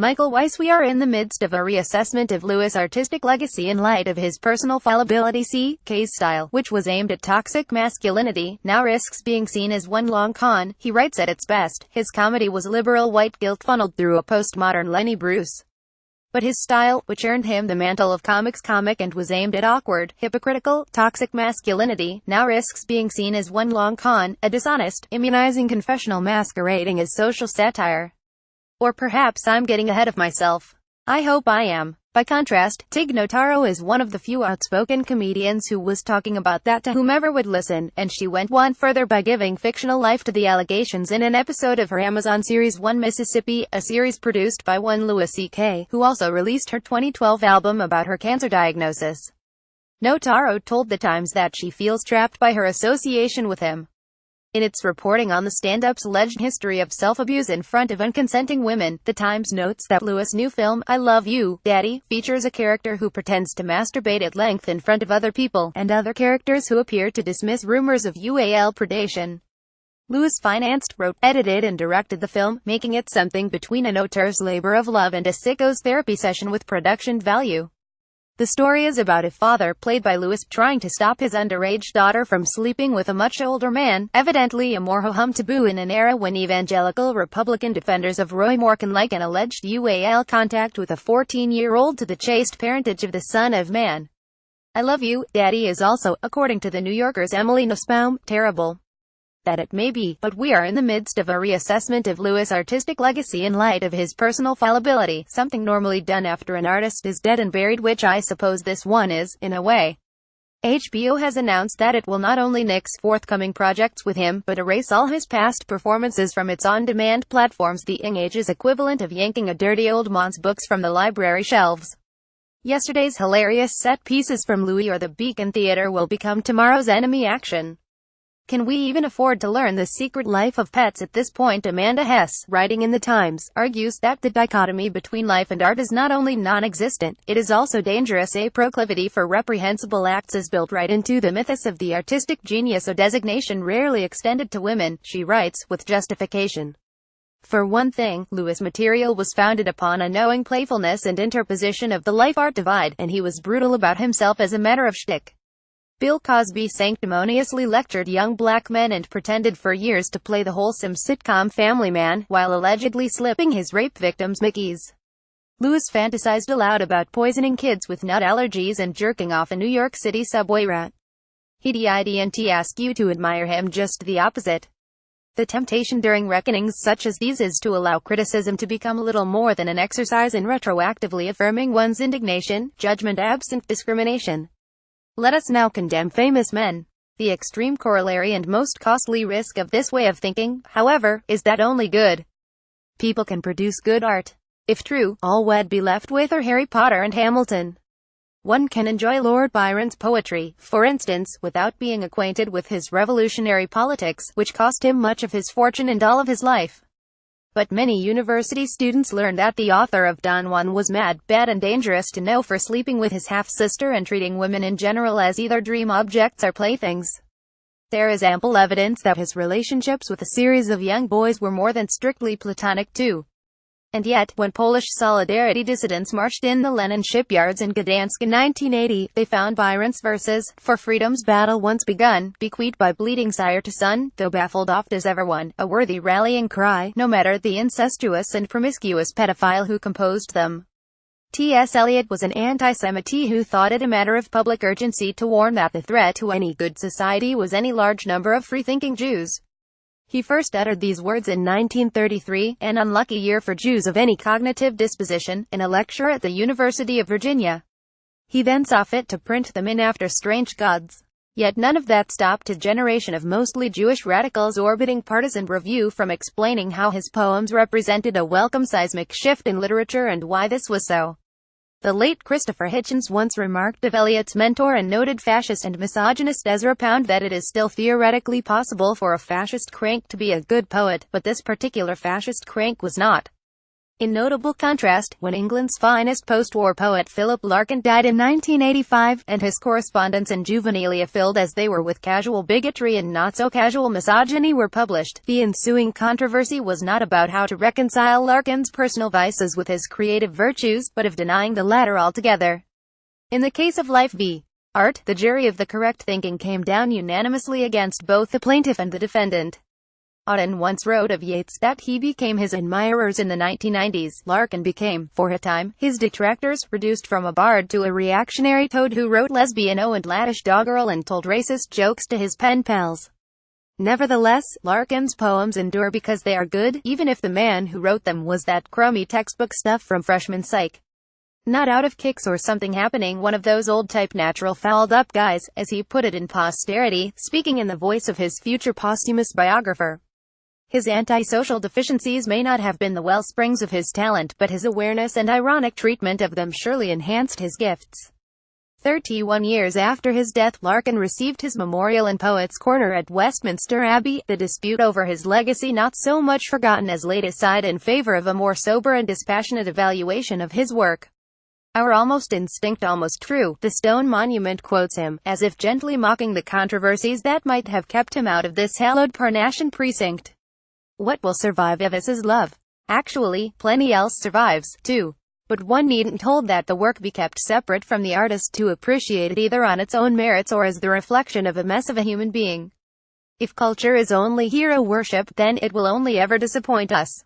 Weiss We are in the midst of a reassessment of Lewis' artistic legacy in light of his personal fallibilityC.K.s style, which was aimed at toxic masculinity, now risks being seen as one long con. He writes at its best, his comedy was liberal white guilt funneled through a postmodern Lenny Bruce. But his style, which earned him the mantle of comic and was aimed at awkward, hypocritical, toxic masculinity, now risks being seen as one long con, a dishonest, immunizing confessional masquerading as social satire. Or perhaps I'm getting ahead of myself. I hope I am. By contrast, Tig Notaro is one of the few outspoken comedians who was talking about that to whomever would listen, and she went one further by giving fictional life to the allegations in an episode of her Amazon series One Mississippi, a series produced by one Louis C.K., who also released her 2012 album about her cancer diagnosis. Notaro told The Times that she feels trapped by her association with him. In its reporting on the stand-up's alleged history of self-abuse in front of unconsenting women, The Times notes that Lewis' new film, I Love You, Daddy, features a character who pretends to masturbate at length in front of other people, and other characters who appear to dismiss rumors of UAL predation. Lewis financed, wrote, edited and directed the film, making it something between an auteur's labor of love and a sicko's therapy session with production value. The story is about a father, played by Lewis, trying to stop his underage daughter from sleeping with a much older man, evidently a more ho-hum taboo in an era when evangelical Republican defenders of Roy Moore can liken alleged UAL contact with a 14-year-old to the chaste parentage of the Son of Man. I Love You, Daddy is also, according to The New Yorker's Emily Nussbaum, terrible. That it may be, but we are in the midst of a reassessment of Lewis' artistic legacy in light of his personal fallibility, something normally done after an artist is dead and buried, which I suppose this one is, in a way. HBO has announced that it will not only nix forthcoming projects with him, but erase all his past performances from its on-demand platforms, the Age's equivalent of yanking a dirty old man's books from the library shelves. Yesterday's hilarious set pieces from Louis or the Beacon Theatre will become tomorrow's enemy action. Can we even afford to learn the secret life of pets at this point? Amanda Hess, writing in The Times, argues that the dichotomy between life and art is not only non-existent, it is also dangerous. A proclivity for reprehensible acts is built right into the mythos of the artistic genius, a designation rarely extended to women, she writes, with justification. For one thing, Lewis' material was founded upon a knowing playfulness and interposition of the life-art divide, and he was brutal about himself as a matter of shtick. Bill Cosby sanctimoniously lectured young black men and pretended for years to play the wholesome sitcom Family Man, while allegedly slipping his rape victims Mickeys. Lewis fantasized aloud about poisoning kids with nut allergies and jerking off a New York City subway rat. He didn't ask you to admire him, just the opposite. The temptation during reckonings such as these is to allow criticism to become little more than an exercise in retroactively affirming one's indignation, judgment absent discrimination. Let us now condemn famous men. The extreme corollary and most costly risk of this way of thinking, however, is that only good people can produce good art. If true, all we'd be left with are Harry Potter and Hamilton. One can enjoy Lord Byron's poetry, for instance, without being acquainted with his revolutionary politics, which cost him much of his fortune and all of his life. But many university students learned that the author of Don Juan was mad, bad and dangerous to know for sleeping with his half-sister and treating women in general as either dream objects or playthings. There is ample evidence that his relationships with a series of young boys were more than strictly platonic too. And yet, when Polish Solidarity dissidents marched in the Lenin shipyards in Gdansk in 1980, they found Byron's verses, "For freedom's battle once begun, bequeathed by bleeding sire to son, though baffled oft as ever one," a worthy rallying cry, no matter the incestuous and promiscuous pedophile who composed them. T.S. Eliot was an anti-Semite who thought it a matter of public urgency to warn that the threat to any good society was any large number of free-thinking Jews. He first uttered these words in 1933, an unlucky year for Jews of any cognitive disposition, in a lecture at the University of Virginia. He then saw fit to print them in After Strange Gods. Yet none of that stopped a generation of mostly Jewish radicals orbiting partisan review from explaining how his poems represented a welcome seismic shift in literature and why this was so. The late Christopher Hitchens once remarked of Eliot's mentor and noted fascist and misogynist Ezra Pound that it is still theoretically possible for a fascist crank to be a good poet, but this particular fascist crank was not. In notable contrast, when England's finest post-war poet Philip Larkin died in 1985, and his correspondence and juvenilia filled as they were with casual bigotry and not-so-casual misogyny were published, the ensuing controversy was not about how to reconcile Larkin's personal vices with his creative virtues, but of denying the latter altogether. In the case of Life v. Art, the jury of the correct thinking came down unanimously against both the plaintiff and the defendant. Auden once wrote of Yeats that he became his admirers in the 1990s. Larkin became, for a time, his detractors, reduced from a bard to a reactionary toad who wrote lesbian-o and laddish doggerel and told racist jokes to his pen pals. Nevertheless, Larkin's poems endure because they are good, even if the man who wrote them was that crummy textbook stuff from freshman psych. Not out of kicks or something happening, one of those old-type natural fouled-up guys, as he put it in Posterity, speaking in the voice of his future posthumous biographer. His antisocial deficiencies may not have been the wellsprings of his talent, but his awareness and ironic treatment of them surely enhanced his gifts. 31 years after his death, Larkin received his memorial in Poets' Corner at Westminster Abbey, the dispute over his legacy not so much forgotten as laid aside in favor of a more sober and dispassionate evaluation of his work. Our almost instinct, almost true, the stone monument quotes him, as if gently mocking the controversies that might have kept him out of this hallowed Parnassian precinct. What will survive of us is love. Actually, plenty else survives, too. But one needn't hold that the work be kept separate from the artist to appreciate it either on its own merits or as the reflection of a mess of a human being. If culture is only hero worship, then it will only ever disappoint us.